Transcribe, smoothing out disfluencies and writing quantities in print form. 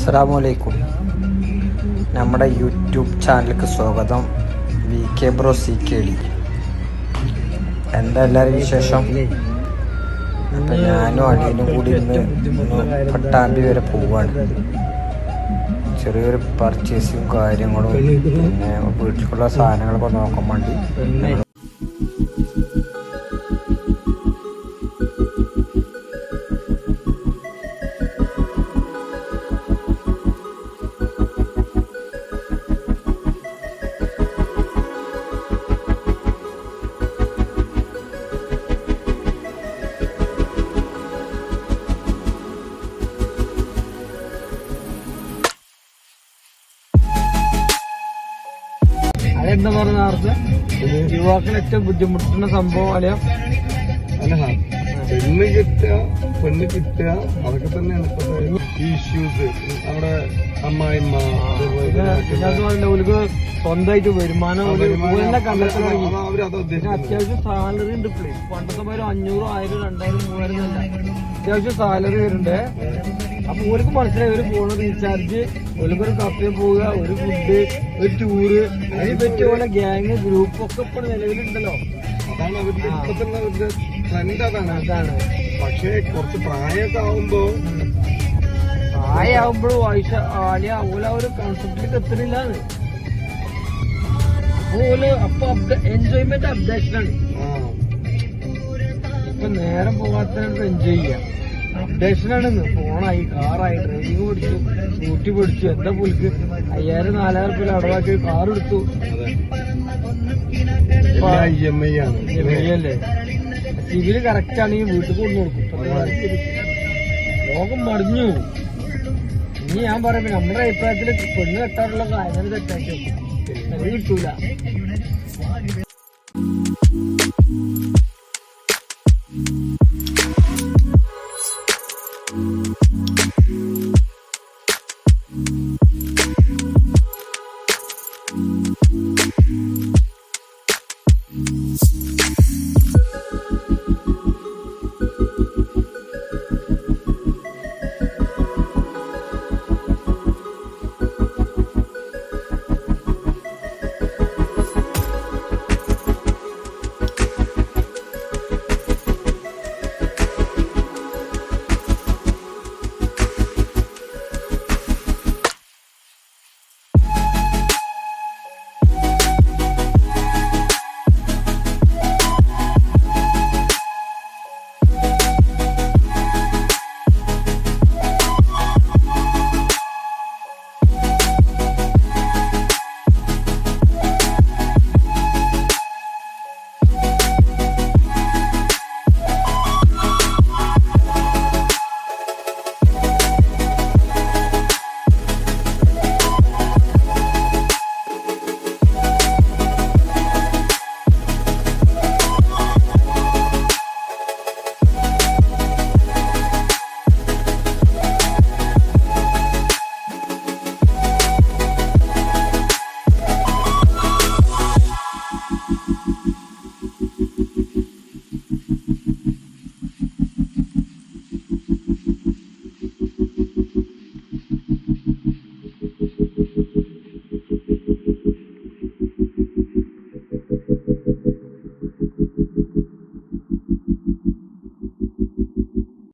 അസ്സലാമലൈക്കും. നമ്മുടെ യൂട്യൂബ് ചാനലിലേക്ക് സ്വാഗതം. VK bro CKD. എന്താ എല്ലാവരും വിശേഷം? അപ്പം ഞാനും അടിയനും കൂടി ഇന്ന് പട്ടാമ്പി വരെ പോവാണ്. ചെറിയൊരു പർച്ചേസും കാര്യങ്ങളും പിന്നെ വീട്ടിലേക്കുള്ള സാധനങ്ങളൊക്കെ നോക്കാൻ വേണ്ടി. അതെന്താ പറഞ്ഞ നേരത്തെ യുവാക്കൾ ഏറ്റവും ബുദ്ധിമുട്ടുന്ന സംഭവം അല്ല പെണ്ണ് കിട്ടുക അതൊക്കെ തന്നെയാണ് ഇഷ്യൂസ്. നമ്മുടെ അമ്മായിമ്മ അവർക്ക് സ്വന്തമായിട്ട് വരുമാനം കണ്ടെത്താൻ അത്യാവശ്യം സാലറി ഉണ്ട്. പണ്ടത്തെ പോലെ 500, 1000, 2000, 3000 അത്യാവശ്യം സാലറി വരുന്നുണ്ട്. അപ്പൊ ഓർക്ക് മനസ്സിലായി ഒരു ഫോൺ റീചാർജ്, ഒരു കഫേ പോവുക, ഒരു ഫുഡ്, ഒരു ടൂറ്, അതിനെ പറ്റിയ പോലെ ഗ്യാങ് ഗ്രൂപ്പ് ഒക്കെ ഇപ്പൊ നിലവിലുണ്ടല്ലോ. അതാണ് അവരുടെ ഇപ്പത്തെ ട്രെൻഡ്. അതാണ്. പക്ഷേ കുറച്ച് പ്രായമൊക്കെ പ്രായമാകുമ്പോഴും ഓല ഒരു കോൺസെപ്റ്റിലേക്ക് എത്തുന്നില്ല. അപ്പൊ എൻജോയ്മെന്റ് അപ്ഡേഷനാണ്. ഇപ്പൊ നേരം പോകാത്ത എൻജോയ് ചെയ്യാം. അപ്ഡേഷനാണ്. ഫോണായി, കാറായി, ഡ്രൈവിംഗ് പഠിച്ചു, സ്കൂട്ടി പഠിച്ചു. എന്താ പുലിക്ക് 5000, 4000 രൂപ അടവാക്കി കാർ എടുത്തു. അല്ലേ സിവില് കറക്റ്റ് ആണെങ്കിൽ വീട്ടിൽ കൊണ്ടു കൊടുക്കും. ലോകം മറിഞ്ഞു. ഇനി ഞാൻ പറയുമ്പോ നമ്മുടെ അഭിപ്രായത്തില് പെണ്ണ് കെട്ടാറുള്ള കാര്യം തെറ്റാക്കി കിട്ടൂല.